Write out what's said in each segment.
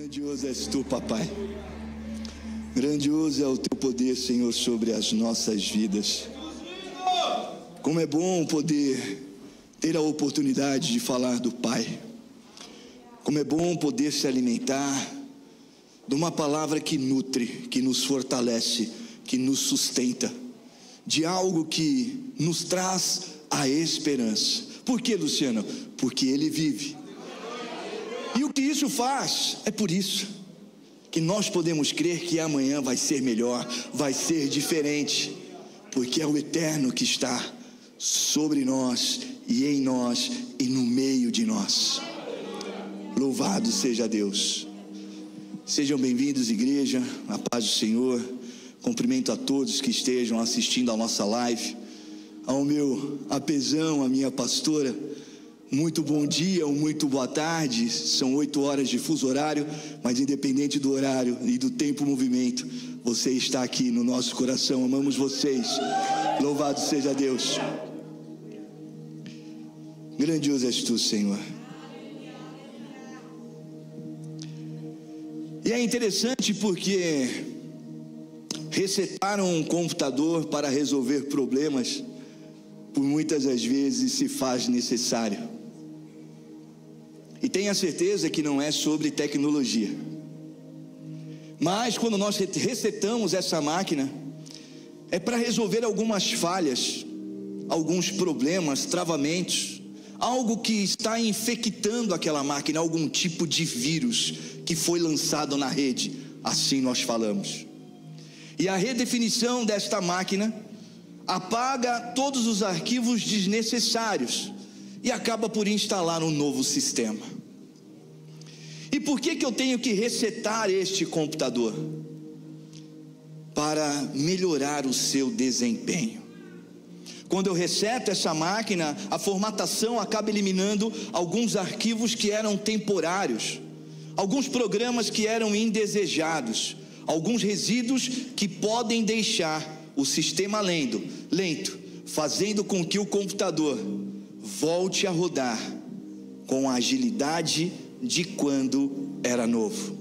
Grandioso és tu, papai. Grandioso é o teu poder, Senhor, sobre as nossas vidas. Como é bom poder ter a oportunidade de falar do Pai. Como é bom poder se alimentar de uma palavra que nutre, que nos fortalece, que nos sustenta, de algo que nos traz a esperança. Por quê, Luciano? Porque Ele vive. E o que isso faz? É por isso que nós podemos crer que amanhã vai ser melhor, vai ser diferente, porque é o Eterno que está sobre nós e em nós e no meio de nós. Louvado seja Deus. Sejam bem-vindos, igreja, a paz do Senhor. Cumprimento a todos que estejam assistindo a nossa live. Ao meu apesão, a minha pastora, muito bom dia ou muito boa tarde. São 8 horas de fuso horário, mas independente do horário e do tempo movimento, você está aqui no nosso coração. Amamos vocês. Louvado seja Deus. Grandioso és tu, Senhor. E é interessante porque resetaram um computador para resolver problemas, por muitas das vezes se faz necessário. E tenha certeza que não é sobre tecnologia. Mas quando nós resetamos essa máquina, é para resolver algumas falhas, alguns problemas, travamentos, algo que está infectando aquela máquina, algum tipo de vírus que foi lançado na rede, assim nós falamos. E a redefinição desta máquina apaga todos os arquivos desnecessários e acaba por instalar um novo sistema. E por que eu tenho que resetar este computador? Para melhorar o seu desempenho. Quando eu reseto essa máquina, a formatação acaba eliminando alguns arquivos que eram temporários, alguns programas que eram indesejados, alguns resíduos que podem deixar o sistema lento, fazendo com que o computador volte a rodar com a agilidade de quando era novo.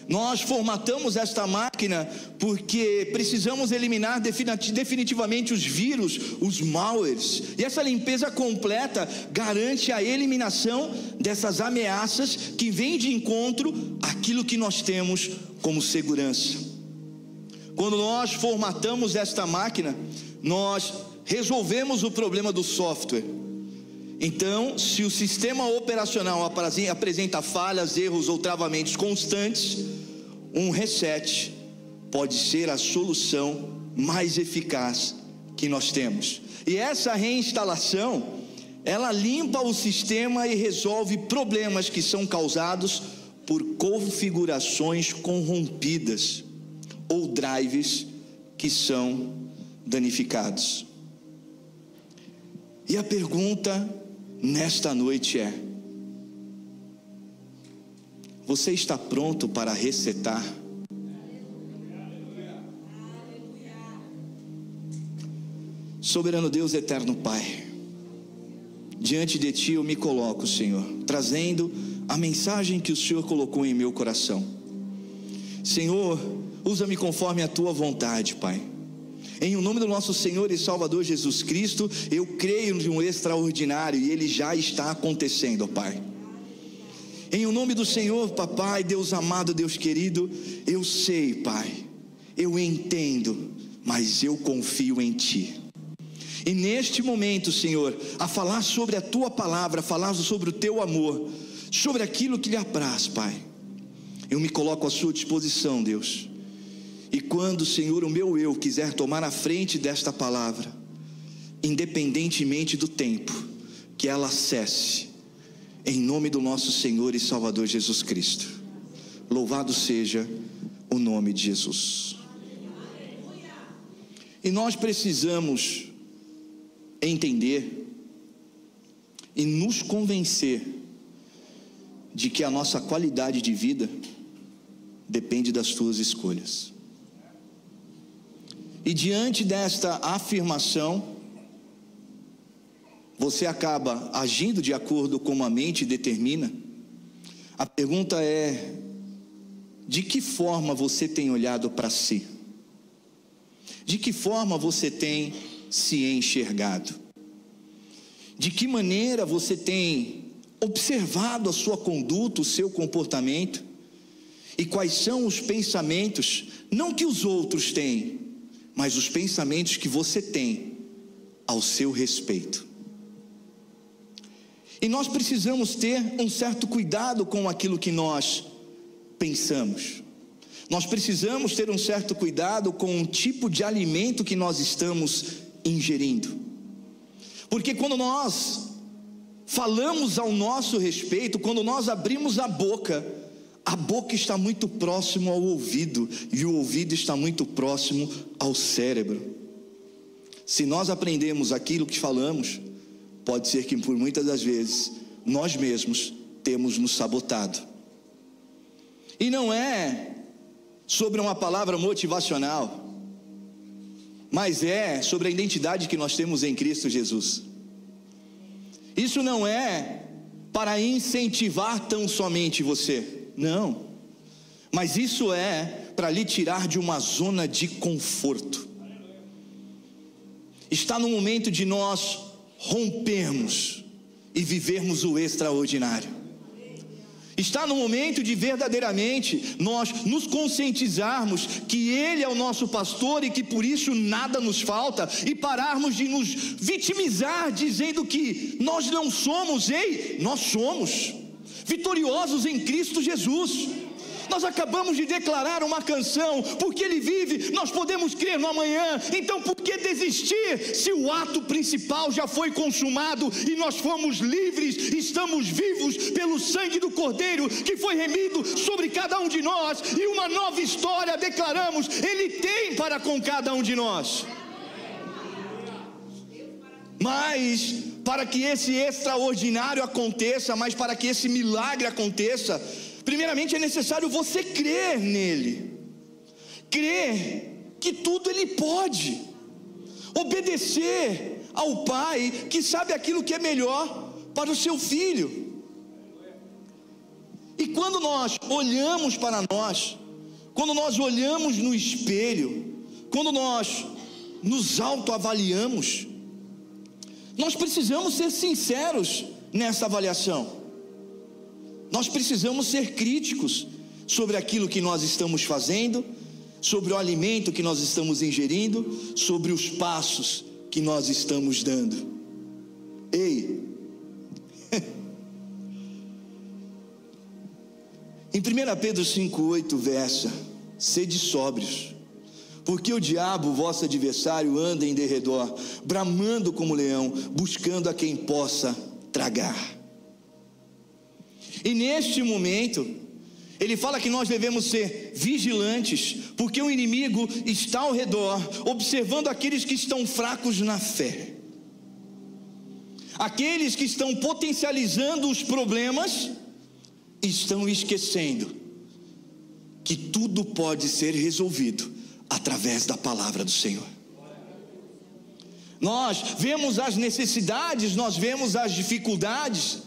Nós formatamos esta máquina porque precisamos eliminar definitivamente os vírus, os malwares, e essa limpeza completa garante a eliminação dessas ameaças que vêm de encontro àquilo que nós temos como segurança. Quando nós formatamos esta máquina, nós resolvemos o problema do software. Então, se o sistema operacional apresenta falhas, erros ou travamentos constantes, um reset pode ser a solução mais eficaz que nós temos. E essa reinstalação, ela limpa o sistema e resolve problemas que são causados por configurações corrompidas ou drives que são danificados. E a pergunta nesta noite é: você está pronto para resetar? Soberano Deus, eterno Pai, diante de Ti eu me coloco, Senhor, trazendo a mensagem que o Senhor colocou em meu coração. Senhor, usa-me conforme a Tua vontade, Pai. Em o nome do nosso Senhor e Salvador Jesus Cristo, eu creio em um extraordinário e ele já está acontecendo, Pai. Em o nome do Senhor, Papai, Deus amado, Deus querido, eu sei, Pai, eu entendo, mas eu confio em Ti. E neste momento, Senhor, a falar sobre a Tua palavra, a falar sobre o Teu amor, sobre aquilo que lhe apraz, Pai, eu me coloco à Sua disposição, Deus. E quando, Senhor, o meu eu quiser tomar a frente desta palavra, independentemente do tempo, que ela cesse, em nome do nosso Senhor e Salvador Jesus Cristo. Louvado seja o nome de Jesus. E nós precisamos entender e nos convencer de que a nossa qualidade de vida depende das tuas escolhas. E diante desta afirmação, você acaba agindo de acordo com a mente determina. A pergunta é: de que forma você tem olhado para si? De que forma você tem se enxergado? De que maneira você tem observado a sua conduta, o seu comportamento? E quais são os pensamentos, não que os outros têm, mas os pensamentos que você tem ao seu respeito? E nós precisamos ter um certo cuidado com aquilo que nós pensamos. Nós precisamos ter um certo cuidado com o tipo de alimento que nós estamos ingerindo. Porque quando nós falamos ao nosso respeito, quando nós abrimos a boca está muito próximo ao ouvido, e o ouvido está muito próximo ao cérebro. Se nós aprendemos aquilo que falamos, pode ser que por muitas das vezes nós mesmos temos nos sabotado. E não é sobre uma palavra motivacional, mas é sobre a identidade que nós temos em Cristo Jesus. Isso não é para incentivar tão somente você, não, mas isso é para lhe tirar de uma zona de conforto. Está no momento de nós rompermos e vivermos o extraordinário. Está no momento de verdadeiramente nós nos conscientizarmos que Ele é o nosso pastor e que por isso nada nos falta, e pararmos de nos vitimizar dizendo que nós não somos. Nós somos vitoriosos em Cristo Jesus. Nós acabamos de declarar uma canção: porque Ele vive, nós podemos crer no amanhã. Então por que desistir, se o ato principal já foi consumado e nós fomos livres, estamos vivos pelo sangue do Cordeiro que foi remido sobre cada um de nós, e uma nova história declaramos Ele tem para com cada um de nós. Mas para que esse extraordinário aconteça, mas para que esse milagre aconteça, primeiramente é necessário você crer nele, crer que tudo Ele pode, obedecer ao Pai que sabe aquilo que é melhor para o seu filho. E quando nós olhamos para nós, quando nós olhamos no espelho, quando nós nos autoavaliamos, nós precisamos ser sinceros nessa avaliação. Nós precisamos ser críticos sobre aquilo que nós estamos fazendo, sobre o alimento que nós estamos ingerindo, sobre os passos que nós estamos dando. Em 1 Pedro 5,8 versa: sede sóbrios, porque o diabo, vosso adversário, anda em derredor, bramando como leão, buscando a quem possa tragar. E neste momento, ele fala que nós devemos ser vigilantes, porque o inimigo está ao redor, observando aqueles que estão fracos na fé, aqueles que estão potencializando os problemas, estão esquecendo que tudo pode ser resolvido através da palavra do Senhor. Nós vemos as necessidades, nós vemos as dificuldades,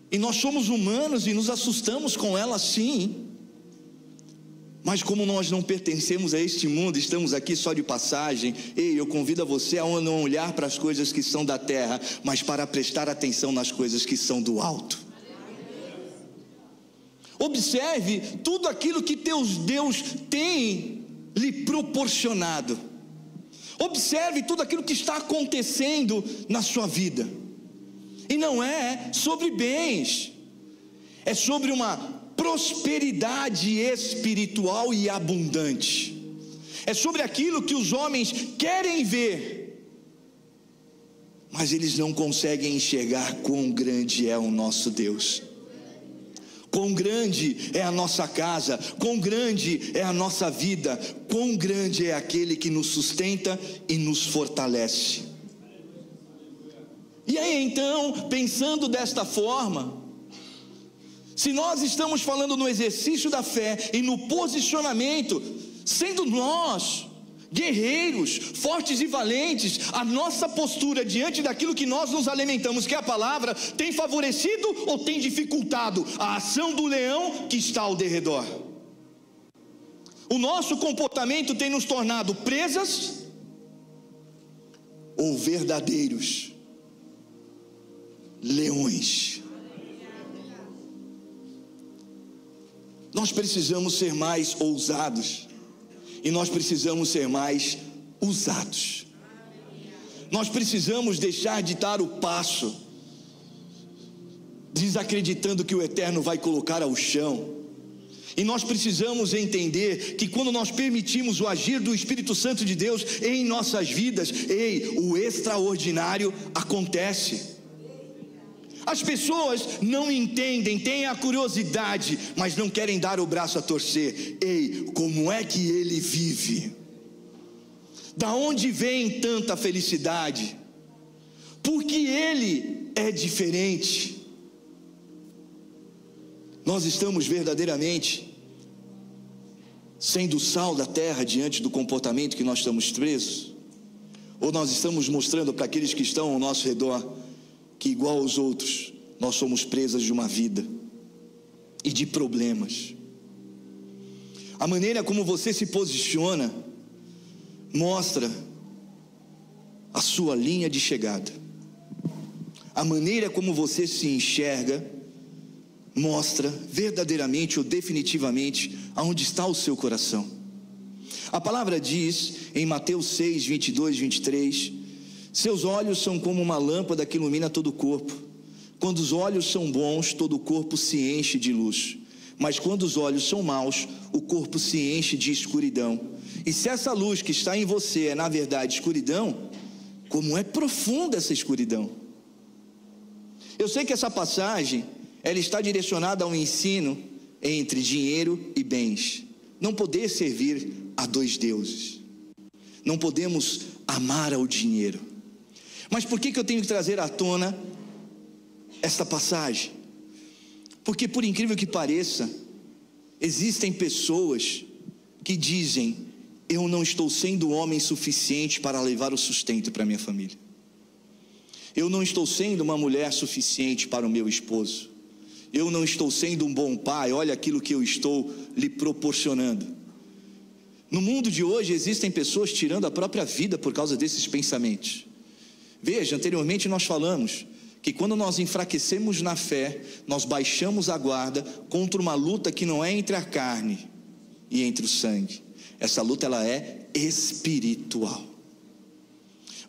e nós somos humanos e nos assustamos com elas, sim. Mas como nós não pertencemos a este mundo, estamos aqui só de passagem, eu convido a você a não olhar para as coisas que são da terra, mas para prestar atenção nas coisas que são do alto. Observe tudo aquilo que Deus tem lhe proporcionado. Observe tudo aquilo que está acontecendo na sua vida. E não é sobre bens, é sobre uma prosperidade espiritual e abundante. É sobre aquilo que os homens querem ver, mas eles não conseguem enxergar quão grande é o nosso Deus, quão grande é a nossa casa, quão grande é a nossa vida, quão grande é aquele que nos sustenta e nos fortalece. E aí então, pensando desta forma, se nós estamos falando no exercício da fé e no posicionamento, sendo nós guerreiros, fortes e valentes, a nossa postura diante daquilo que nós nos alimentamos, que é a palavra, tem favorecido ou tem dificultado a ação do leão que está ao derredor? O nosso comportamento tem nos tornado presas ou verdadeiros leões. Nós precisamos ser mais ousados e nós precisamos ser mais usados. Nós precisamos deixar de dar o passo, desacreditando que o Eterno vai colocar ao chão. E nós precisamos entender que quando nós permitimos o agir do Espírito Santo de Deus em nossas vidas, o extraordinário acontece. As pessoas não entendem, têm a curiosidade, mas não querem dar o braço a torcer. Como é que ele vive? Da onde vem tanta felicidade? Porque ele é diferente. Nós estamos verdadeiramente sendo o sal da terra diante do comportamento que nós estamos presos? Ou nós estamos mostrando para aqueles que estão ao nosso redor que, igual aos outros, nós somos presas de uma vida e de problemas? A maneira como você se posiciona mostra a sua linha de chegada. A maneira como você se enxerga mostra verdadeiramente ou definitivamente aonde está o seu coração. A palavra diz em Mateus 6, 22, 23: seus olhos são como uma lâmpada que ilumina todo o corpo. Quando os olhos são bons, todo o corpo se enche de luz. Mas quando os olhos são maus, o corpo se enche de escuridão. E se essa luz que está em você é na verdade escuridão, como é profunda essa escuridão? Eu sei que essa passagem, ela está direcionada a um ensino entre dinheiro e bens. Não poder servir a dois deuses. Não podemos amar ao dinheiro. Mas por que eu tenho que trazer à tona esta passagem? Porque, por incrível que pareça, existem pessoas que dizem: eu não estou sendo homem suficiente para levar o sustento para minha família. Eu não estou sendo uma mulher suficiente para o meu esposo. Eu não estou sendo um bom pai, olha aquilo que eu estou lhe proporcionando. No mundo de hoje existem pessoas tirando a própria vida por causa desses pensamentos. Veja, anteriormente nós falamos que quando nós enfraquecemos na fé, nós baixamos a guarda contra uma luta que não é entre a carne e entre o sangue. Essa luta, ela é espiritual.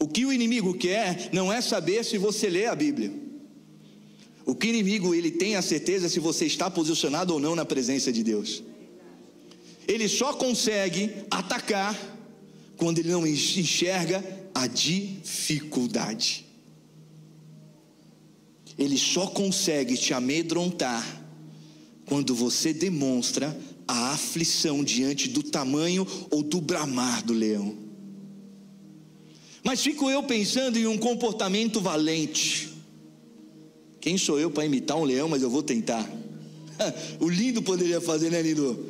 O que o inimigo quer não é saber se você lê a Bíblia. O que o inimigo, ele tem a certeza se você está posicionado ou não na presença de Deus. Ele só consegue atacar quando ele não enxerga a dificuldade. Ele só consegue te amedrontar quando você demonstra a aflição diante do tamanho ou do bramar do leão. Mas fico eu pensando em um comportamento valente. Quem sou eu para imitar um leão, mas eu vou tentar. O lindo poderia fazer, né, lindo?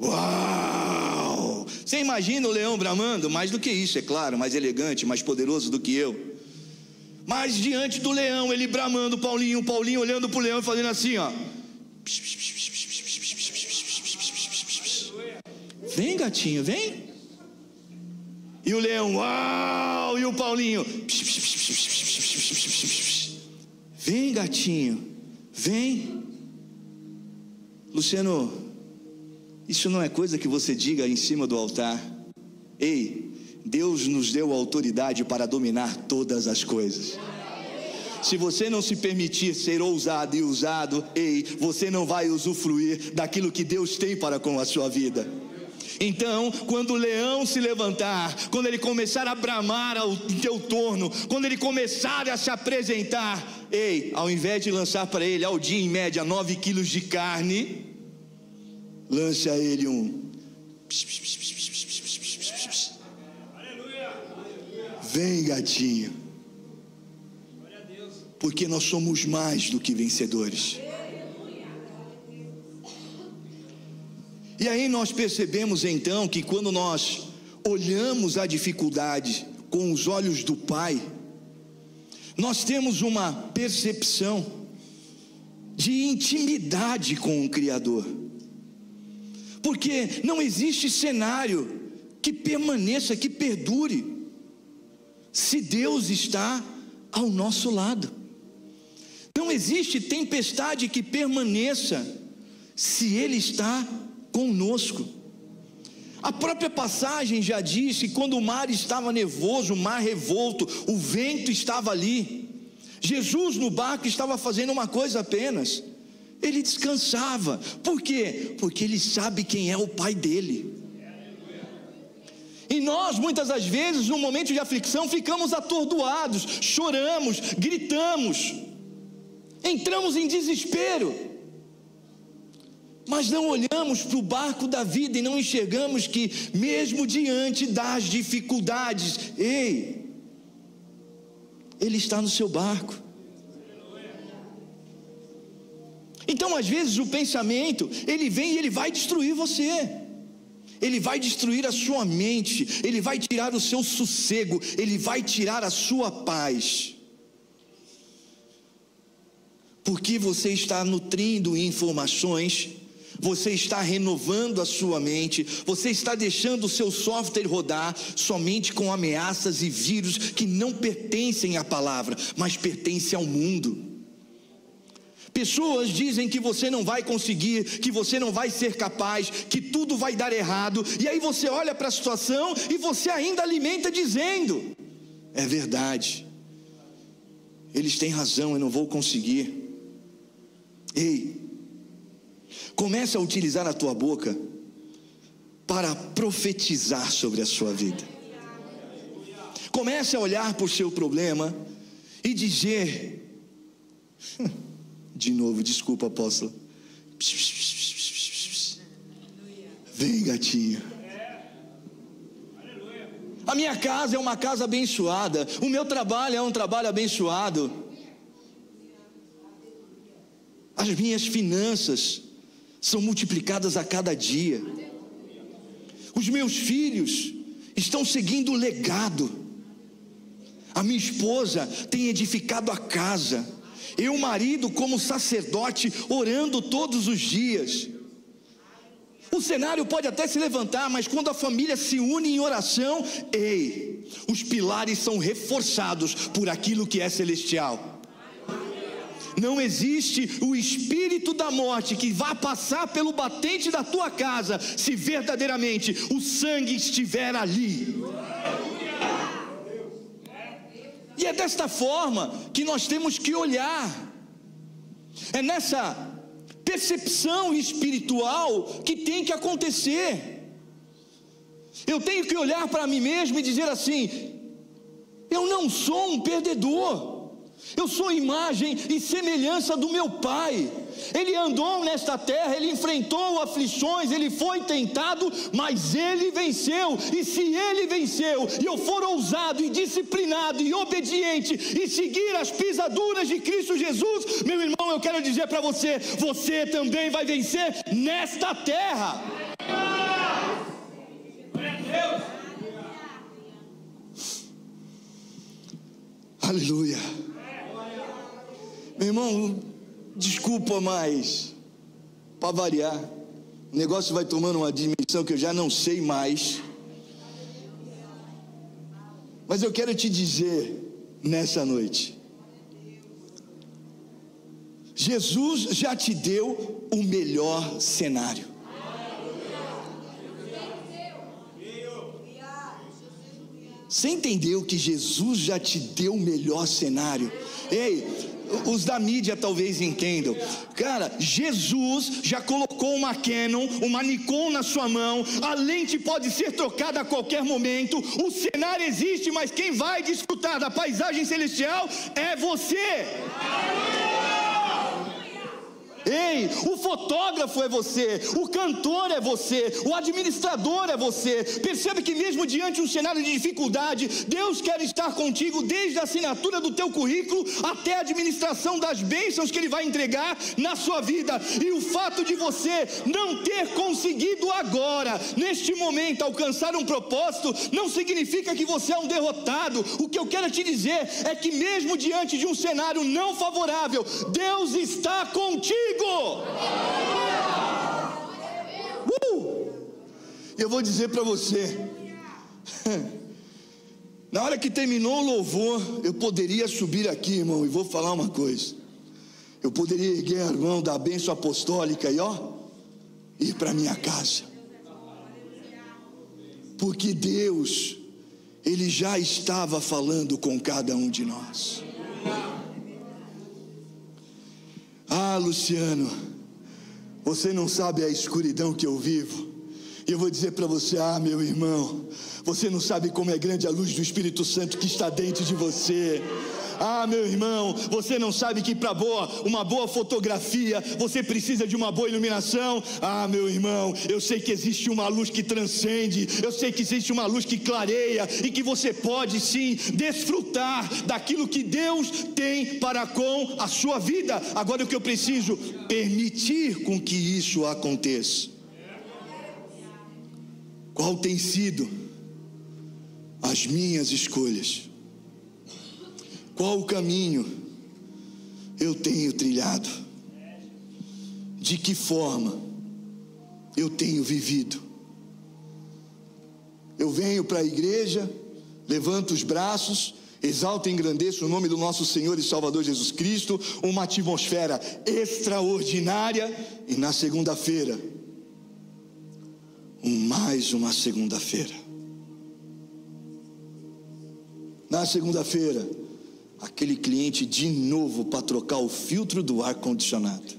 Uau! Você imagina o leão bramando? Mais do que isso, é claro, mais elegante, mais poderoso do que eu. Mas diante do leão, ele bramando, o Paulinho olhando para o leão e fazendo assim, ó. Vem, gatinho, vem. E o leão, uau! E o Paulinho, vem, gatinho, vem. Luciano, isso não é coisa que você diga em cima do altar. Deus nos deu autoridade para dominar todas as coisas. Se você não se permitir ser ousado e usado, você não vai usufruir daquilo que Deus tem para com a sua vida. Então, quando o leão se levantar, quando ele começar a bramar ao teu torno, quando ele começar a se apresentar, ao invés de lançar para ele ao dia em média 9 quilos de carne, lance a ele um vem, gatinho, porque nós somos mais do que vencedores. E aí nós percebemos então que quando nós olhamos a dificuldade com os olhos do Pai, nós temos uma percepção de intimidade com o Criador. porque não existe cenário que permaneça, que perdure, se Deus está ao nosso lado. Não existe tempestade que permaneça, se Ele está conosco. A própria passagem já diz que quando o mar estava nervoso, o mar revolto, o vento estava ali, Jesus no barco estava fazendo uma coisa apenas: Ele descansava. Por quê? Porque Ele sabe quem é o Pai dele. E nós, muitas das vezes, no momento de aflição, ficamos atordoados, choramos, gritamos, entramos em desespero, mas não olhamos para o barco da vida e não enxergamos que, mesmo diante das dificuldades, Ele está no seu barco. Então, às vezes, o pensamento, ele vem e ele vai destruir você, ele vai destruir a sua mente, ele vai tirar o seu sossego, ele vai tirar a sua paz, porque você está nutrindo informações, você está renovando a sua mente, você está deixando o seu software rodar somente com ameaças e vírus que não pertencem à palavra, mas pertencem ao mundo. Pessoas dizem que você não vai conseguir, que você não vai ser capaz, que tudo vai dar errado, e aí você olha para a situação e você ainda alimenta dizendo: é verdade, eles têm razão, eu não vou conseguir. Ei, comece a utilizar a tua boca para profetizar sobre a sua vida. Comece a olhar para o seu problema e dizer... De novo, desculpa, apóstolo. Vem, gatinho. A minha casa é uma casa abençoada, o meu trabalho é um trabalho abençoado, as minhas finanças são multiplicadas a cada dia, os meus filhos estão seguindo o legado, a minha esposa tem edificado a casa, eu, marido, como sacerdote, orando todos os dias. O cenário pode até se levantar, mas quando a família se une em oração, os pilares são reforçados por aquilo que é celestial. Não existe o espírito da morte que vá passar pelo batente da tua casa, se verdadeiramente o sangue estiver ali. E é desta forma que nós temos que olhar, é nessa percepção espiritual que tem que acontecer. Eu tenho que olhar para mim mesmo e dizer assim: eu não sou um perdedor, eu sou imagem e semelhança do meu Pai. Ele andou nesta terra, ele enfrentou aflições, ele foi tentado, mas ele venceu. E se ele venceu, e eu for ousado e disciplinado e obediente e seguir as pisaduras de Cristo Jesus, meu irmão, eu quero dizer para você, você também vai vencer nesta terra. Aleluia. Meu irmão, desculpa, mas para variar, o negócio vai tomando uma dimensão que eu já não sei mais. Mas eu quero te dizer nessa noite, Jesus já te deu o melhor cenário. Você entendeu que Jesus já te deu o melhor cenário? Ei, os da mídia talvez entendam. Cara, Jesus já colocou uma Canon, uma Nikon na sua mão. A lente pode ser trocada a qualquer momento. O cenário existe, mas quem vai desfrutar da paisagem celestial é você. Ei, o fotógrafo é você, o cantor é você, o administrador é você. Percebe que mesmo diante de um cenário de dificuldade, Deus quer estar contigo desde a assinatura do teu currículo até a administração das bênçãos que Ele vai entregar na sua vida. E o fato de você não ter conseguido agora, neste momento, alcançar um propósito, não significa que você é um derrotado. O que eu quero te dizer é que mesmo diante de um cenário não favorável, Deus está contigo. Eu vou dizer para você, na hora que terminou o louvor, eu poderia subir aqui, irmão, e vou falar uma coisa. Eu poderia erguer a mão da bênção apostólica e ir para minha casa. Porque Deus, Ele já estava falando com cada um de nós. Luciano, você não sabe a escuridão que eu vivo. E eu vou dizer para você, meu irmão, você não sabe como é grande a luz do Espírito Santo que está dentro de você. Meu irmão, você não sabe que para uma boa fotografia você precisa de uma boa iluminação. Meu irmão, eu sei que existe uma luz que transcende, eu sei que existe uma luz que clareia, e que você pode sim desfrutar daquilo que Deus tem para com a sua vida. Agora o que eu preciso? Permitir com que isso aconteça. Qual tem sido as minhas escolhas? Qual o caminho eu tenho trilhado? De que forma eu tenho vivido? Eu venho para a igreja, levanto os braços, exalto e engrandeço o nome do nosso Senhor e Salvador Jesus Cristo, uma atmosfera extraordinária, e na segunda-feira, mais uma segunda-feira. Na segunda-feira, aquele cliente de novo para trocar o filtro do ar-condicionado.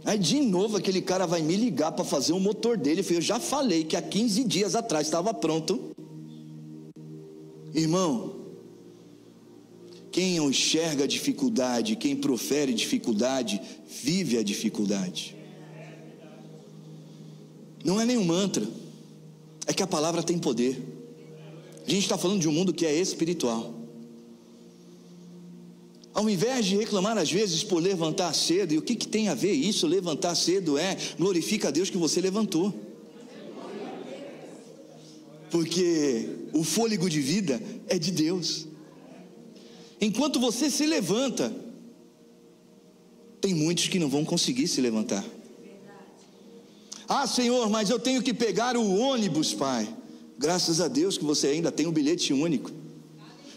Aí de novo aquele cara vai me ligar para fazer o motor dele. Eu já falei que há 15 dias atrás estava pronto. Irmão, quem enxerga a dificuldade, quem profere dificuldade, vive a dificuldade. Não é nenhum mantra, é que a palavra tem poder. A gente está falando de um mundo que é espiritual. Ao invés de reclamar às vezes por levantar cedo, e o que tem a ver isso? Levantar cedo glorifica a Deus que você levantou. Porque o fôlego de vida é de Deus. Enquanto você se levanta, tem muitos que não vão conseguir se levantar. Senhor, mas eu tenho que pegar o ônibus, Pai. Graças a Deus que você ainda tem um bilhete único.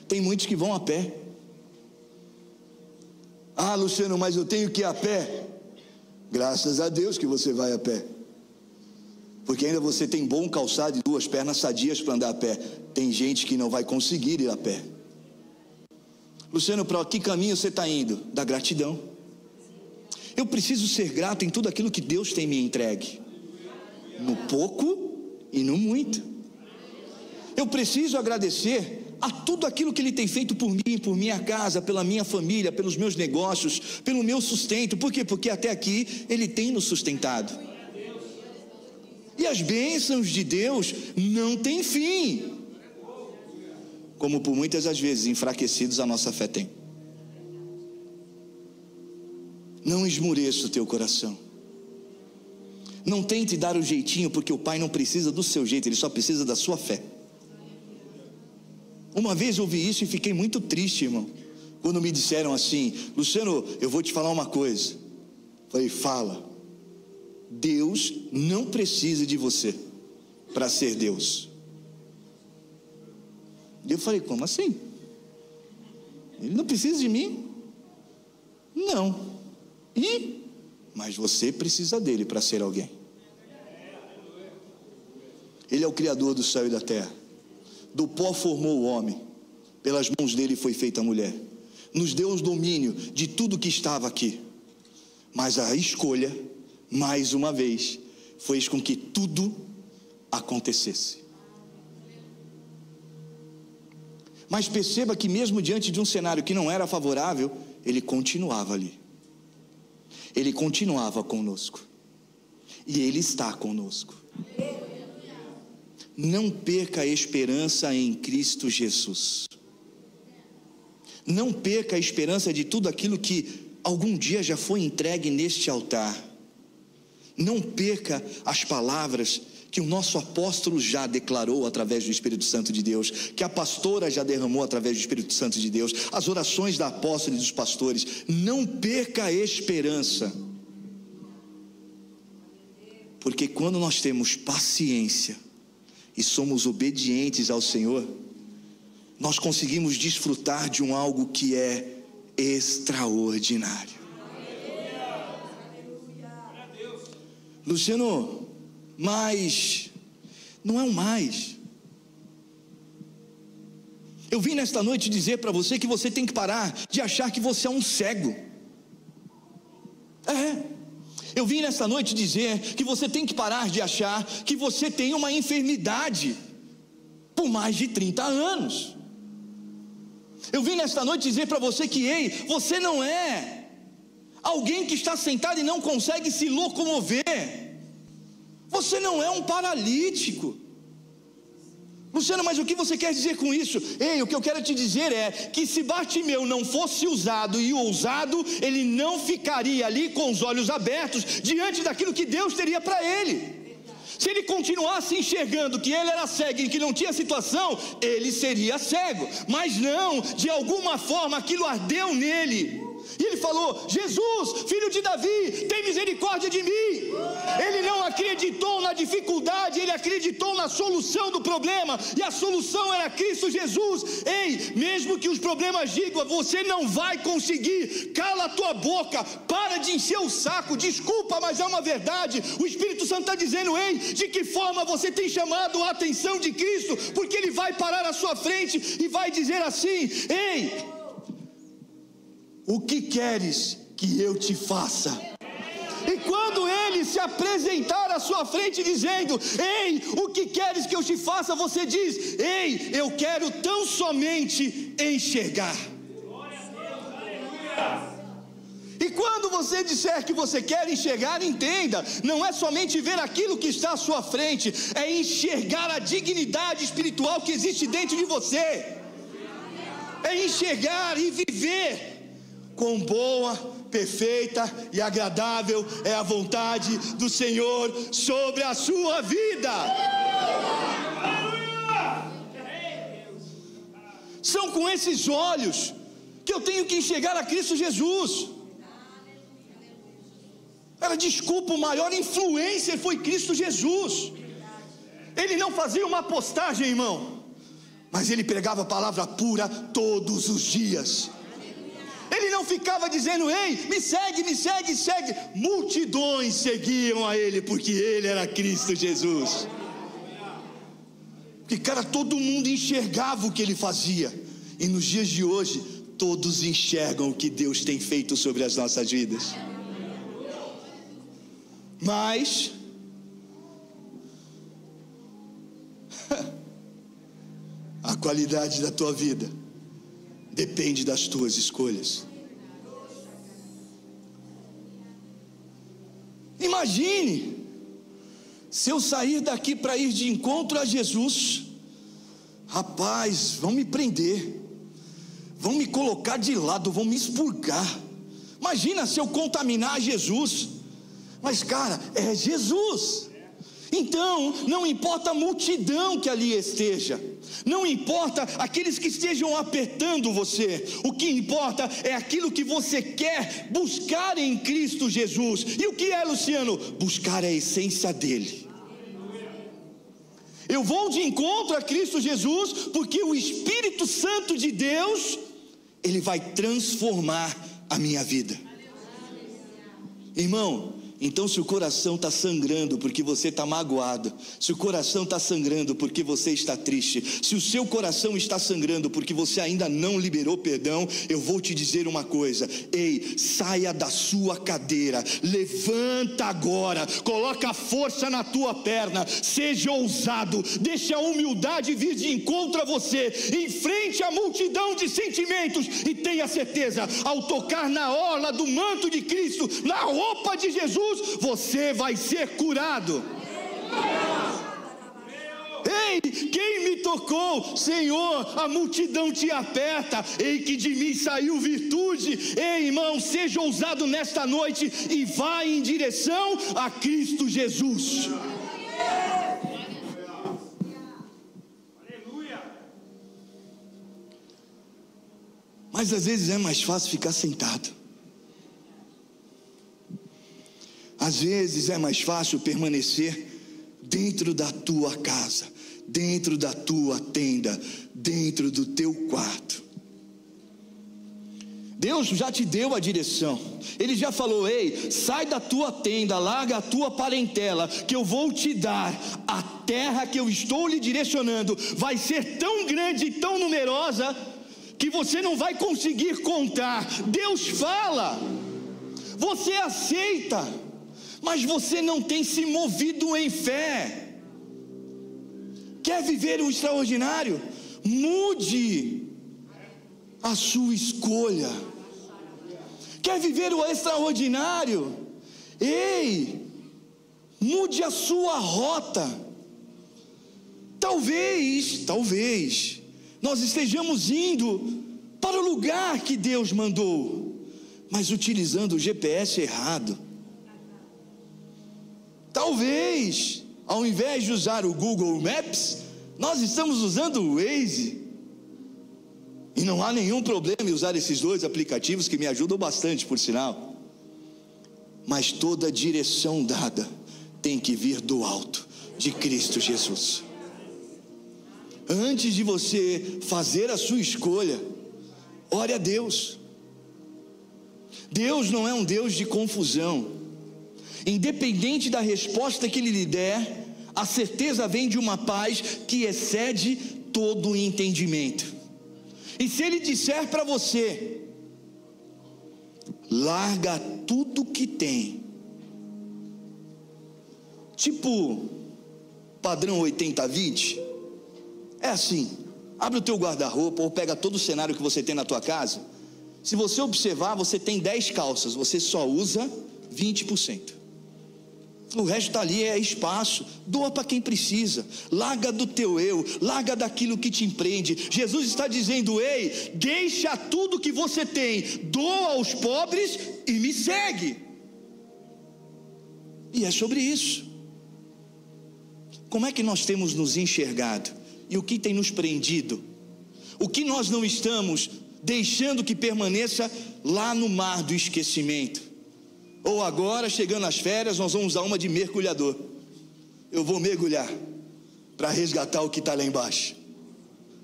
Tem muitos que vão a pé. Luciano, mas eu tenho que ir a pé. Graças a Deus que você vai a pé. Porque ainda você tem bom calçado e 2 pernas sadias para andar a pé. Tem gente que não vai conseguir ir a pé. Luciano, para que caminho você está indo? Da gratidão. Eu preciso ser grato em tudo aquilo que Deus tem me entregue. No pouco e no muito. Eu preciso agradecer a tudo aquilo que Ele tem feito por mim, por minha casa, pela minha família, pelos meus negócios, pelo meu sustento. Por quê? Porque até aqui Ele tem nos sustentado. E as bênçãos de Deus não têm fim, como por muitas das vezes enfraquecidos a nossa fé tem. Não esmoreça o teu coração. Não tente dar o jeitinho, porque o Pai não precisa do seu jeito, Ele só precisa da sua fé. Uma vez eu ouvi isso e fiquei muito triste, irmão, quando me disseram assim: Luciano, eu vou te falar uma coisa. Falei, fala. Deus não precisa de você para ser Deus. E eu falei, como assim? Ele não precisa de mim? Não. Mas você precisa dele para ser alguém. Ele é o Criador do céu e da terra. Do pó formou o homem, pelas mãos dele foi feita a mulher. Nos deu o domínio de tudo que estava aqui. Mas a escolha, mais uma vez, fez com que tudo acontecesse. Mas perceba que mesmo diante de um cenário que não era favorável, Ele continuava ali. Ele continuava conosco. E Ele está conosco. Não perca a esperança em Cristo Jesus. Não perca a esperança de tudo aquilo que algum dia já foi entregue neste altar. Não perca as palavras que o nosso apóstolo já declarou através do Espírito Santo de Deus, que a pastora já derramou através do Espírito Santo de Deus, as orações da apóstola e dos pastores. Não perca a esperança. Porque quando nós temos paciência e somos obedientes ao Senhor, nós conseguimos desfrutar de algo que é extraordinário. Luciano, mas não é um mais. Eu vim nesta noite dizer para você que você tem que parar de achar que você é um cego. Eu vim nesta noite dizer que você tem que parar de achar que você tem uma enfermidade por mais de 30 anos. Eu vim nesta noite dizer para você que, você não é alguém que está sentado e não consegue se locomover. Você não é um paralítico. Luciano, mas o que você quer dizer com isso? O que eu quero te dizer é que se Bartimeu não fosse usado e ousado, ele não ficaria ali com os olhos abertos diante daquilo que Deus teria para ele. Se ele continuasse enxergando que ele era cego e que não tinha situação, ele seria cego. Mas não, de alguma forma aquilo ardeu nele. E ele falou: Jesus, filho de Davi, tem misericórdia de mim. Ele não acreditou na dificuldade, ele acreditou na solução do problema. E a solução era Cristo Jesus. Mesmo que os problemas digam: você não vai conseguir, cala a tua boca, para de encher o saco, desculpa, mas é uma verdade. O Espírito Santo está dizendo: de que forma você tem chamado a atenção de Cristo? Porque ele vai parar à sua frente e vai dizer assim: o que queres que eu te faça? E quando ele se apresentar à sua frente dizendo: o que queres que eu te faça? Você diz: eu quero tão somente enxergar. E quando você disser que você quer enxergar, entenda, não é somente ver aquilo que está à sua frente, é enxergar a dignidade espiritual que existe dentro de você. É enxergar e viver quão boa, perfeita e agradável é a vontade do Senhor sobre a sua vida. São com esses olhos que eu tenho que enxergar a Cristo Jesus. Desculpa, o maior influencer foi Cristo Jesus. Ele não fazia uma postagem, irmão, mas ele pregava a palavra pura todos os dias. Ele não ficava dizendo: me segue, me segue, segue. Multidões seguiam a ele, porque ele era Cristo Jesus. Porque, todo mundo enxergava o que ele fazia. E nos dias de hoje, todos enxergam o que Deus tem feito sobre as nossas vidas. Mas a qualidade da tua vida depende das tuas escolhas. Imagine se eu sair daqui para ir de encontro a Jesus. Rapaz, vão me prender, vão me colocar de lado, vão me expurgar. Imagina se eu contaminar Jesus. Mas cara, é Jesus. Então, não importa a multidão que ali esteja, não importa aqueles que estejam apertando você, o que importa é aquilo que você quer buscar em Cristo Jesus. E o que é, Luciano? Buscar a essência dele. Eu vou de encontro a Cristo Jesus, porque o Espírito Santo de Deus, ele vai transformar a minha vida. Irmão, então se o coração está sangrando porque você está magoado, se o coração está sangrando porque você está triste, se o seu coração está sangrando porque você ainda não liberou perdão, eu vou te dizer uma coisa: saia da sua cadeira, levanta agora, coloca força na tua perna, seja ousado, deixa a humildade vir de encontro a você, enfrente a multidão de sentimentos e tenha certeza, ao tocar na orla do manto de Cristo, na roupa de Jesus, você vai ser curado. Quem me tocou? Senhor, a multidão te aperta. Que de mim saiu virtude. Irmão, seja ousado nesta noite e vá em direção a Cristo Jesus. Mas às vezes é mais fácil ficar sentado. Às vezes é mais fácil permanecer dentro da tua casa, dentro da tua tenda, dentro do teu quarto. Deus já te deu a direção. Ele já falou: ei, sai da tua tenda, larga a tua parentela, que eu vou te dar a terra que eu estou lhe direcionando. Vai ser tão grande e tão numerosa que você não vai conseguir contar. Deus fala, você aceita, mas você não tem se movido em fé. Quer viver o extraordinário? Mude a sua escolha. Quer viver o extraordinário? Ei, mude a sua rota. Talvez nós estejamos indo para o lugar que Deus mandou, mas utilizando o GPS errado. Talvez, ao invés de usar o Google Maps, nós estamos usando o Waze. E não há nenhum problema em usar esses dois aplicativos, que me ajudam bastante, por sinal. Mas toda direção dada tem que vir do alto, de Cristo Jesus. Antes de você fazer a sua escolha, ore a Deus. Deus não é um Deus de confusão. Independente da resposta que Ele lhe der, a certeza vem de uma paz que excede todo o entendimento. E se Ele disser para você: larga tudo que tem, tipo padrão 80-20, é assim: abre o teu guarda-roupa, ou pega todo o cenário que você tem na tua casa. Se você observar, você tem 10 calças, você só usa 20%. O resto está ali, é espaço. Doa para quem precisa. Larga do teu eu, larga daquilo que te empreende. Jesus está dizendo: ei, deixa tudo que você tem, doa aos pobres e me segue. E é sobre isso. Como é que nós temos nos enxergado? E o que tem nos prendido? O que nós não estamos deixando que permaneça lá no mar do esquecimento? Ou agora, chegando as férias, nós vamos dar uma de mergulhador. Eu vou mergulhar para resgatar o que está lá embaixo.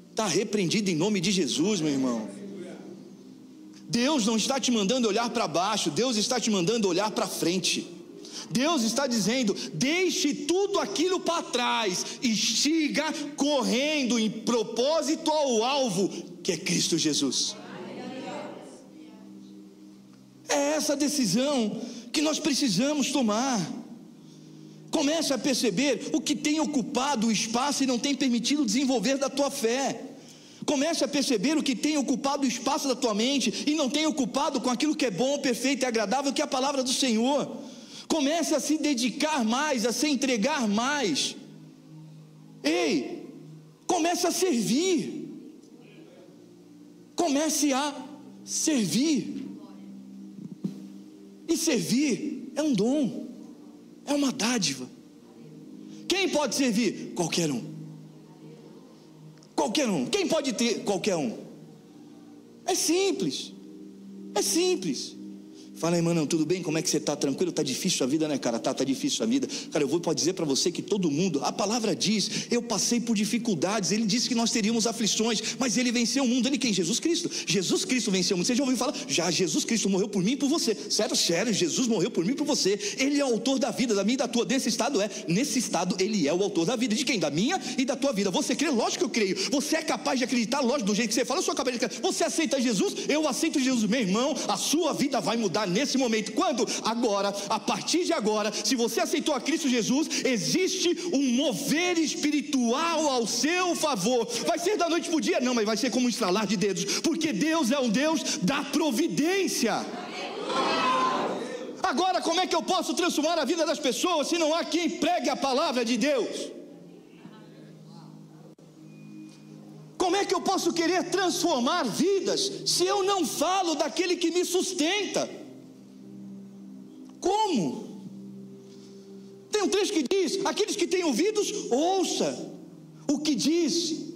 Está repreendido em nome de Jesus, meu irmão. Deus não está te mandando olhar para baixo, Deus está te mandando olhar para frente. Deus está dizendo: deixe tudo aquilo para trás e siga correndo em propósito ao alvo, que é Cristo Jesus. É essa decisão que nós precisamos tomar. Comece a perceber o que tem ocupado o espaço e não tem permitido o desenvolver da tua fé. Comece a perceber o que tem ocupado o espaço da tua mente e não tem ocupado com aquilo que é bom, perfeito e agradável, que é a palavra do Senhor. Comece a se dedicar mais, a se entregar mais. Ei, comece a servir. Comece a servir. E servir é um dom, é uma dádiva. Quem pode servir? Qualquer um. Qualquer um. Quem pode ter? Qualquer um. É simples. É simples. Fala aí, mano, tudo bem? Como é que você está? Tranquilo? Está difícil a vida, né, cara? Tá difícil a vida. Cara, pode dizer para você que todo mundo, a palavra diz: eu passei por dificuldades. Ele disse que nós teríamos aflições, mas Ele venceu o mundo. Ele quem? Jesus Cristo. Jesus Cristo venceu o mundo. Você já ouviu falar? Já, Jesus Cristo morreu por mim e por você. Sério, Jesus morreu por mim e por você. Ele é o autor da vida, da minha e da tua. Nesse estado Ele é o autor da vida. De quem? Da minha e da tua vida. Você crê? Lógico que eu creio. Você é capaz de acreditar? Lógico, do jeito que você fala, eu sou capaz de acreditar. Você aceita Jesus? Eu aceito Jesus. Meu irmão, a sua vida vai mudar nesse momento. Quando? Agora. A partir de agora, se você aceitou a Cristo Jesus, existe um mover espiritual ao seu favor. Vai ser da noite para o dia? Não, mas vai ser como um estralar de dedos, porque Deus é um Deus da providência. Agora, como é que eu posso transformar a vida das pessoas se não há quem pregue a palavra de Deus? Como é que eu posso querer transformar vidas se eu não falo daquele que me sustenta? Como? Tem um trecho que diz: aqueles que têm ouvidos, ouça o que diz.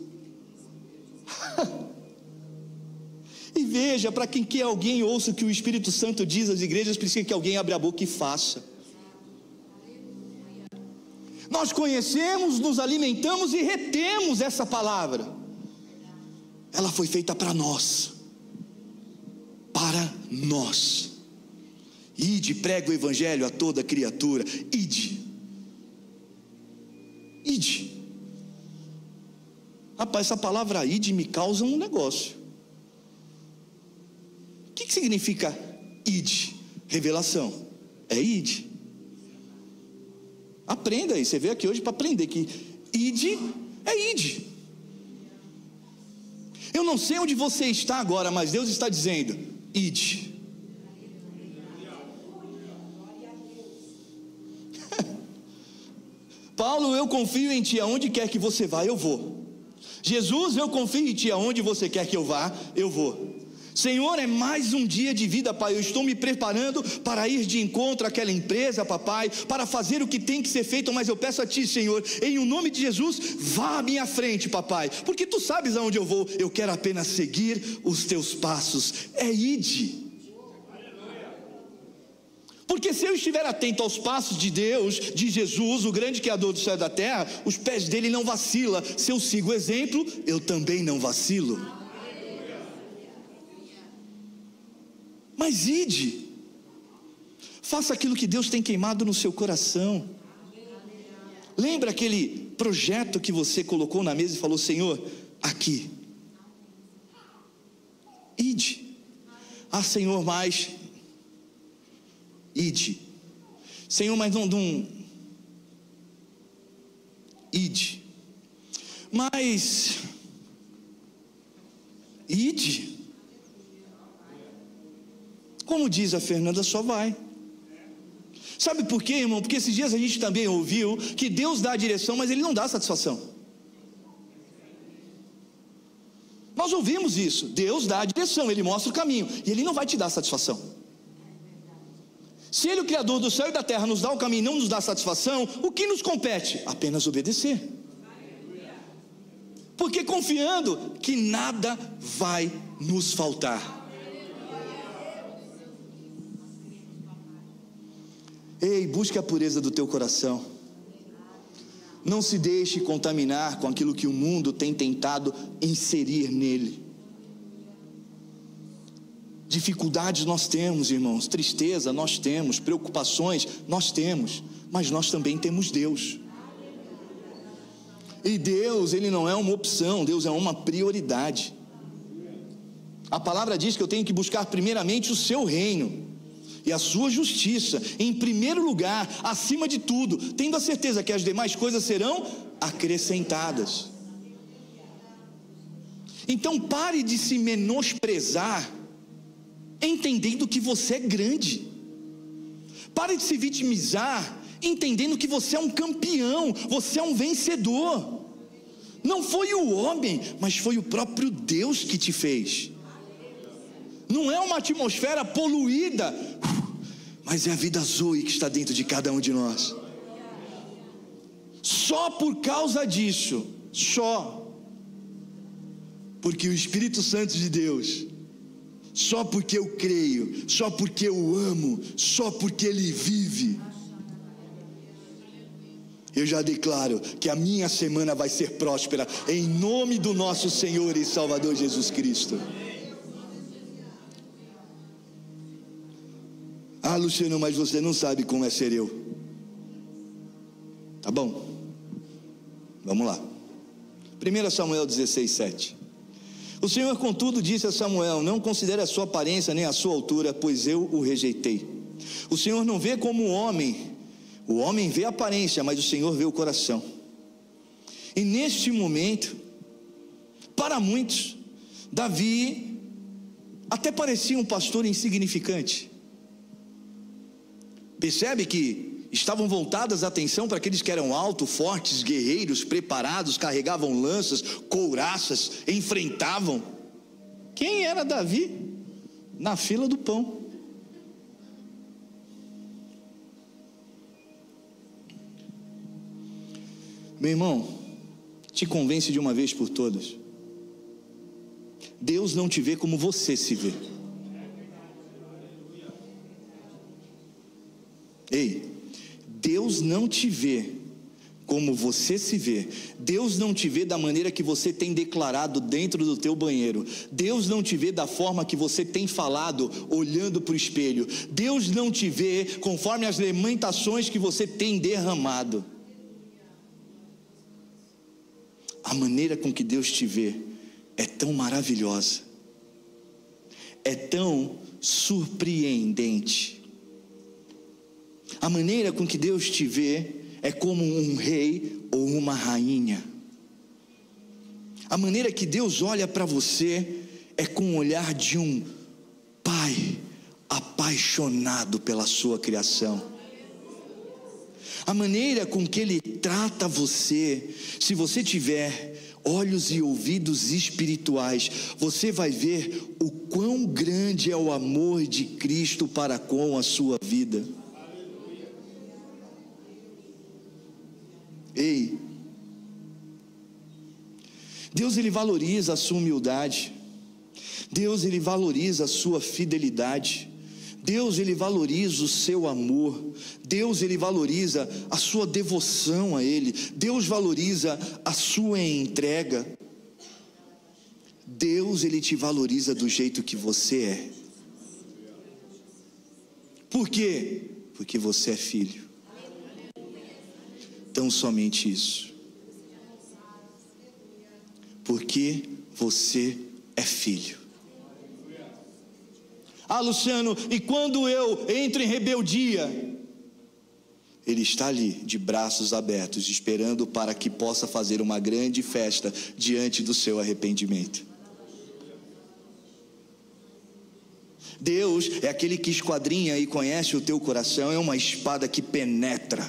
E veja, para quem quer alguém ouça o que o Espírito Santo diz às igrejas, precisa que alguém abra a boca e faça. Nós conhecemos, nos alimentamos e retemos essa palavra. Ela foi feita para nós. Para nós. Ide, prega o evangelho a toda criatura. Ide. Ide. Rapaz, essa palavra ide me causa um negócio. O que significa ide? Revelação. É ide. Aprenda aí, você veio aqui hoje para aprender que ide é ide. Eu não sei onde você está agora, mas Deus está dizendo, ide. Paulo, eu confio em ti, aonde quer que você vá, eu vou. Jesus, eu confio em ti, aonde você quer que eu vá, eu vou. Senhor, é mais um dia de vida, Pai, eu estou me preparando para ir de encontro àquela empresa, Papai, para fazer o que tem que ser feito, mas eu peço a Ti, Senhor, em o nome de Jesus, vá à minha frente, Papai, porque Tu sabes aonde eu vou, eu quero apenas seguir os Teus passos, é ide. Porque se eu estiver atento aos passos de Deus, de Jesus, o grande Criador do céu e da terra, os pés dele não vacilam. Se eu sigo o exemplo, eu também não vacilo. Mas ide, faça aquilo que Deus tem queimado no seu coração. Lembra aquele projeto que você colocou na mesa e falou, Senhor, aqui. Ide. Ah, Senhor, mas... ide. Senhor, mas não ide. Mas ide. Como diz a Fernanda, só vai. Sabe por quê, irmão? Porque esses dias a gente também ouviu que Deus dá a direção, mas Ele não dá satisfação. Nós ouvimos isso. Deus dá a direção, Ele mostra o caminho, e Ele não vai te dar satisfação. Se Ele, o Criador do céu e da terra, nos dá o caminho e não nos dá satisfação, o que nos compete? Apenas obedecer. Porque confiando que nada vai nos faltar. Ei, busque a pureza do teu coração. Não se deixe contaminar com aquilo que o mundo tem tentado inserir nele. Dificuldades nós temos, irmãos, tristeza nós temos, preocupações nós temos, mas nós também temos Deus. E Deus, Ele não é uma opção, Deus é uma prioridade. A palavra diz que eu tenho que buscar primeiramente o seu reino e a sua justiça, em primeiro lugar, acima de tudo, tendo a certeza que as demais coisas serão acrescentadas. Então pare de se menosprezar, entendendo que você é grande. Pare de se vitimizar, entendendo que você é um campeão, você é um vencedor. Não foi o homem, mas foi o próprio Deus que te fez. Não é uma atmosfera poluída, mas é a vida Zoe que está dentro de cada um de nós. Só por causa disso, só porque o Espírito Santo de Deus, só porque eu creio, só porque eu amo, só porque Ele vive, eu já declaro que a minha semana vai ser próspera, em nome do nosso Senhor e Salvador Jesus Cristo. Ah, Luciano, mas você não sabe como é ser eu. Tá bom, vamos lá. 1 Samuel 16, 7. O Senhor, contudo, disse a Samuel: não considere a sua aparência nem a sua altura, pois eu o rejeitei. O Senhor não vê como o homem vê a aparência, mas o Senhor vê o coração. E neste momento, para muitos, Davi até parecia um pastor insignificante. Percebe que estavam voltadas a atenção para aqueles que eram altos, fortes, guerreiros, preparados, carregavam lanças, couraças, enfrentavam. Quem era Davi? Na fila do pão. Meu irmão, te convence de uma vez por todas: Deus não te vê como você se vê. Ei, Deus não te vê como você se vê. Deus não te vê da maneira que você tem declarado dentro do teu banheiro. Deus não te vê da forma que você tem falado olhando para o espelho. Deus não te vê conforme as lamentações que você tem derramado. A maneira com que Deus te vê é tão maravilhosa, é tão surpreendente. A maneira com que Deus te vê é como um rei ou uma rainha. A maneira que Deus olha para você é com o olhar de um pai apaixonado pela sua criação. A maneira com que Ele trata você, se você tiver olhos e ouvidos espirituais, você vai ver o quão grande é o amor de Cristo para com a sua vida. Ei, Deus ele valoriza a sua humildade, Deus ele valoriza a sua fidelidade, Deus ele valoriza o seu amor, Deus ele valoriza a sua devoção a Ele, Deus valoriza a sua entrega, Deus ele te valoriza do jeito que você é. Por quê? Porque você é filho. Tão somente isso. Porque você é filho. Ah, Luciano, e quando eu entro em rebeldia? Ele está ali, de braços abertos, esperando para que possa fazer uma grande festa diante do seu arrependimento. Deus é aquele que esquadrinha e conhece o teu coração, é uma espada que penetra.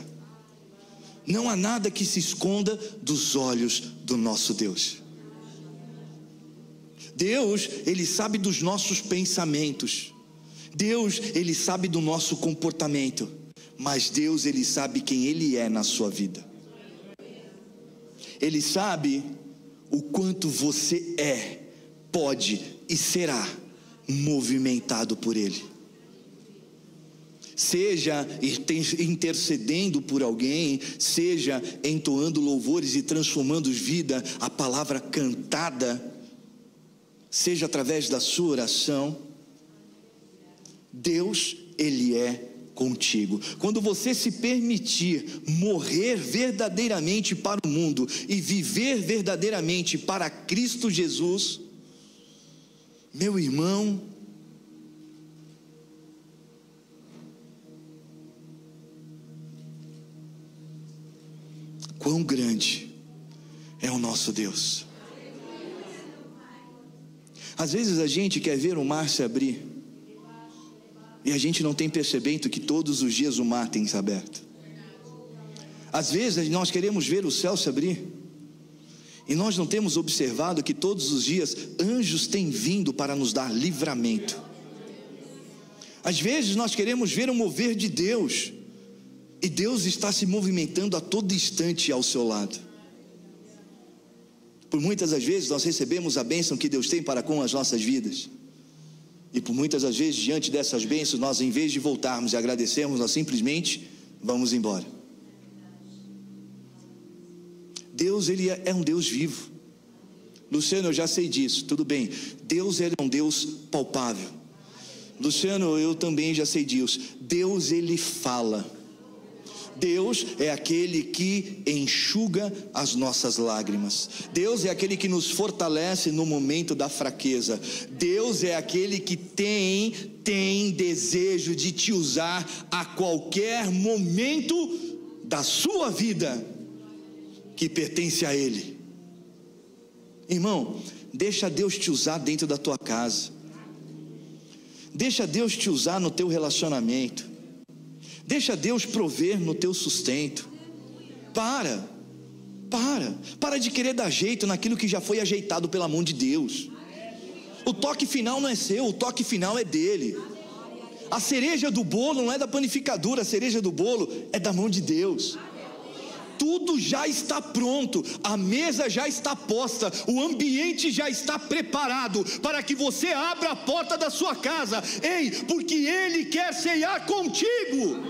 Não há nada que se esconda dos olhos do nosso Deus. Deus, Ele sabe dos nossos pensamentos. Deus, Ele sabe do nosso comportamento. Mas Deus, Ele sabe quem Ele é na sua vida. Ele sabe o quanto você é, pode e será movimentado por Ele. Seja intercedendo por alguém, seja entoando louvores e transformando vida, a palavra cantada, seja através da sua oração, Deus, Ele é contigo. Quando você se permitir morrer verdadeiramente para o mundo e viver verdadeiramente para Cristo Jesus, meu irmão, quão grande é o nosso Deus. Às vezes a gente quer ver o mar se abrir e a gente não tem percebido que todos os dias o mar tem se aberto. Às vezes nós queremos ver o céu se abrir e nós não temos observado que todos os dias anjos têm vindo para nos dar livramento. Às vezes nós queremos ver o mover de Deus e Deus está se movimentando a todo instante ao seu lado. Por muitas das vezes nós recebemos a bênção que Deus tem para com as nossas vidas, e por muitas das vezes diante dessas bênçãos nós, em vez de voltarmos e agradecermos, nós simplesmente vamos embora. Deus, Ele é um Deus vivo. Luciano, eu já sei disso, tudo bem. Deus é um Deus palpável. Luciano, eu também já sei disso. Deus, Ele fala. Deus é aquele que enxuga as nossas lágrimas. Deus é aquele que nos fortalece no momento da fraqueza. Deus é aquele que tem desejo de te usar a qualquer momento da sua vida que pertence a Ele. Irmão, deixa Deus te usar dentro da tua casa. Deixa Deus te usar no teu relacionamento. Deixa Deus prover no teu sustento. Para de querer dar jeito naquilo que já foi ajeitado pela mão de Deus. O toque final não é seu, o toque final é dele. A cereja do bolo não é da panificadora, a cereja do bolo é da mão de Deus. Tudo já está pronto, a mesa já está posta, o ambiente já está preparado para que você abra a porta da sua casa. Ei, porque Ele quer ceiar contigo.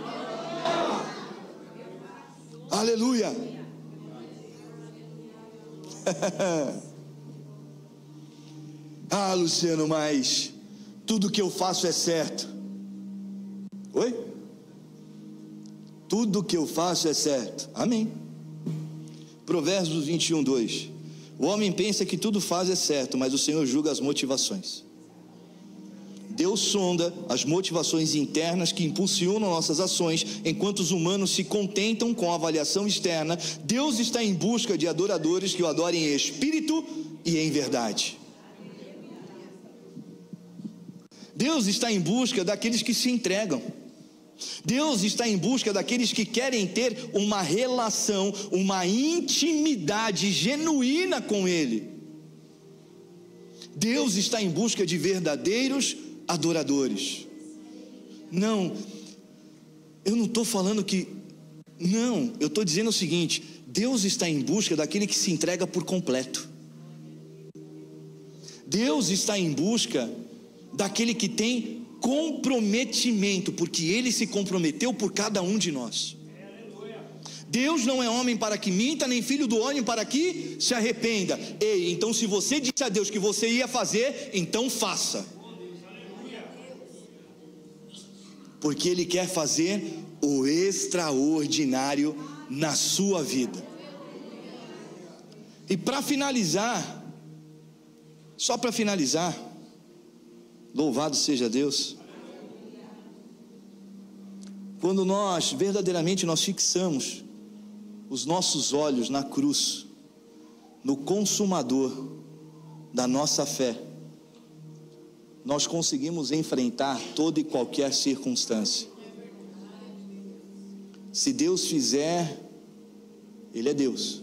Aleluia. Ah, Luciano, mas tudo que eu faço é certo. Oi? Tudo que eu faço é certo. Amém. Provérbios 21, 2. O homem pensa que tudo faz é certo, mas o Senhor julga as motivações. Deus sonda as motivações internas que impulsionam nossas ações, enquanto os humanos se contentam com a avaliação externa. Deus está em busca de adoradores que o adorem em espírito e em verdade. Deus está em busca daqueles que se entregam. Deus está em busca daqueles que querem ter uma relação, uma intimidade genuína com Ele. Deus está em busca de verdadeiros adoradores. Não, eu não estou falando que... Não, eu estou dizendo o seguinte: Deus está em busca daquele que se entrega por completo. Deus está em busca daquele que tem comprometimento, porque Ele se comprometeu por cada um de nós. Deus não é homem para que minta, nem filho do homem para que se arrependa. Ei, então se você disse a Deus que você ia fazer, então faça. Porque Ele quer fazer o extraordinário na sua vida. E para finalizar, só para finalizar, louvado seja Deus, quando nós verdadeiramente fixamos os nossos olhos na cruz, no consumador da nossa fé, nós conseguimos enfrentar toda e qualquer circunstância. Se Deus fizer, Ele é Deus.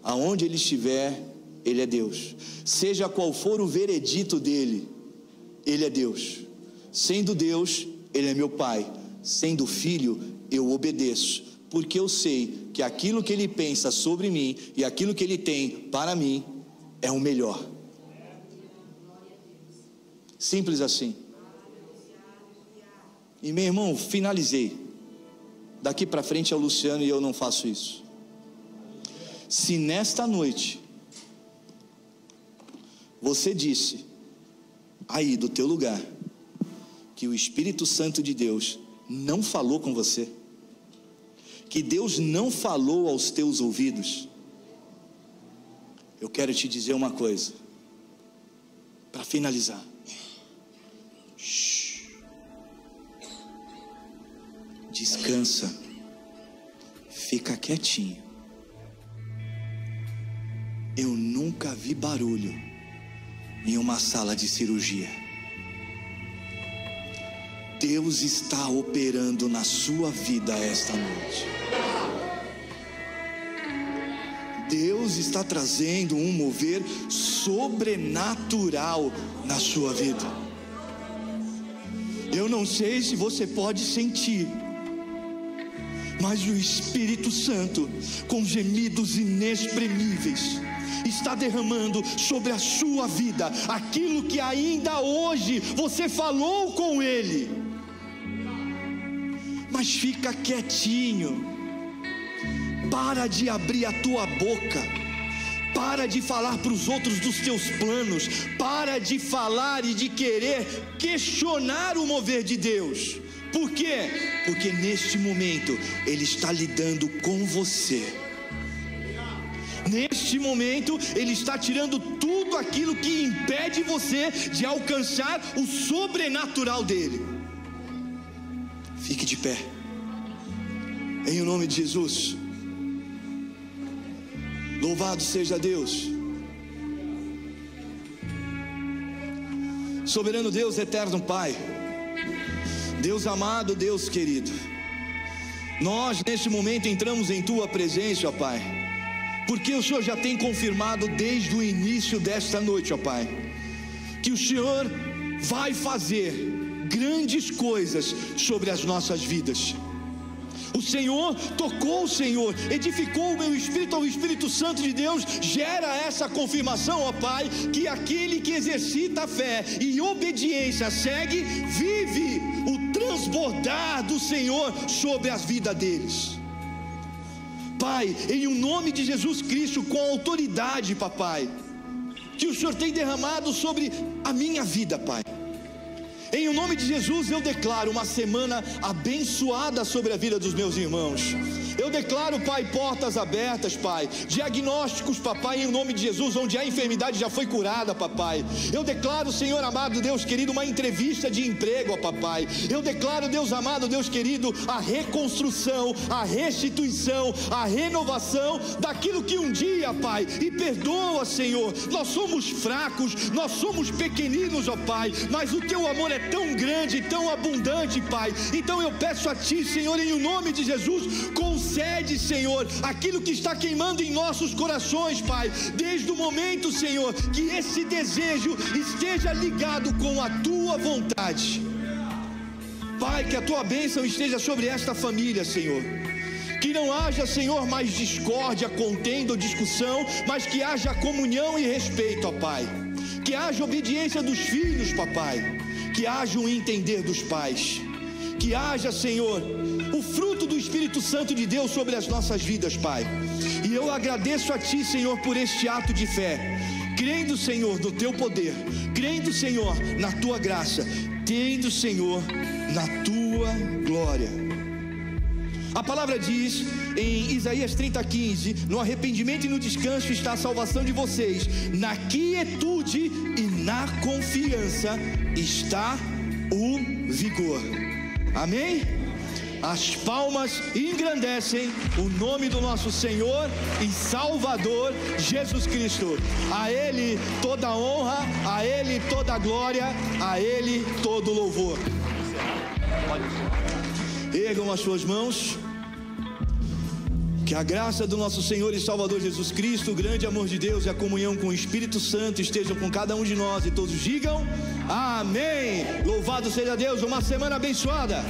Aonde Ele estiver, Ele é Deus. Seja qual for o veredito dEle, Ele é Deus. Sendo Deus, Ele é meu Pai. Sendo Filho, eu obedeço, porque eu sei que aquilo que Ele pensa sobre mim e aquilo que Ele tem para mim é o melhor. Simples assim. E meu irmão, finalizei. Daqui para frente é o Luciano e eu não faço isso. Se nesta noite você disse aí do teu lugar que o Espírito Santo de Deus não falou com você, que Deus não falou aos teus ouvidos, eu quero te dizer uma coisa para finalizar. Descansa, fica quietinho. Eu nunca vi barulho em uma sala de cirurgia. Deus está operando na sua vida esta noite. Deus está trazendo um mover sobrenatural na sua vida. Eu não sei se você pode sentir, mas o Espírito Santo, com gemidos inexprimíveis, está derramando sobre a sua vida aquilo que ainda hoje você falou com Ele. Mas fica quietinho, para de abrir a tua boca, para de falar para os outros dos teus planos, para de falar e de querer questionar o mover de Deus. Por quê? Porque neste momento Ele está lidando com você. Neste momento Ele está tirando tudo aquilo que impede você de alcançar o sobrenatural dEle. Fique de pé, em o nome de Jesus. Louvado seja Deus. Soberano Deus, eterno Pai, Deus amado, Deus querido, nós neste momento entramos em Tua presença, ó Pai, porque o Senhor já tem confirmado desde o início desta noite, ó Pai, que o Senhor vai fazer grandes coisas sobre as nossas vidas. O Senhor tocou, o Senhor edificou o meu espírito, o Espírito Santo de Deus gera essa confirmação, ó Pai, que aquele que exercita a fé e obediência segue, vive o transbordar do Senhor sobre as vidas deles. Pai, em o nome de Jesus Cristo, com autoridade, papai, que o Senhor tem derramado sobre a minha vida, Pai. Em o nome de Jesus eu declaro uma semana abençoada sobre a vida dos meus irmãos. Eu declaro, Pai, portas abertas, Pai, diagnósticos, papai, em nome de Jesus, onde a enfermidade já foi curada, papai. Eu declaro, Senhor amado, Deus querido, uma entrevista de emprego, ó papai. Eu declaro, Deus amado, Deus querido, a reconstrução, a restituição, a renovação daquilo que um dia, Pai, e perdoa, Senhor, nós somos fracos, nós somos pequeninos, ó Pai, mas o Teu amor é tão grande, tão abundante, Pai. Então eu peço a Ti, Senhor, em o nome de Jesus, concede, Senhor, aquilo que está queimando em nossos corações, Pai, desde o momento, Senhor, que esse desejo esteja ligado com a Tua vontade. Pai, que a Tua bênção esteja sobre esta família, Senhor. Que não haja, Senhor, mais discórdia, contenda ou discussão, mas que haja comunhão e respeito, ó Pai. Que haja obediência dos filhos, papai. Que haja um entender dos pais. Que haja, Senhor, o fruto do Espírito Santo de Deus sobre as nossas vidas, Pai. E eu agradeço a Ti, Senhor, por este ato de fé, crendo, Senhor, no Teu poder, crendo, Senhor, na Tua graça, crendo, Senhor, na Tua glória. A palavra diz em Isaías 30:15: no arrependimento e no descanso está a salvação de vocês, na quietude e na confiança está o vigor. Amém? As palmas engrandecem o nome do nosso Senhor e Salvador Jesus Cristo. A Ele toda a honra, a Ele toda a glória, a Ele todo o louvor. Ergam as suas mãos. Que a graça do nosso Senhor e Salvador Jesus Cristo, o grande amor de Deus e a comunhão com o Espírito Santo estejam com cada um de nós, e todos digam amém. Louvado seja Deus, uma semana abençoada.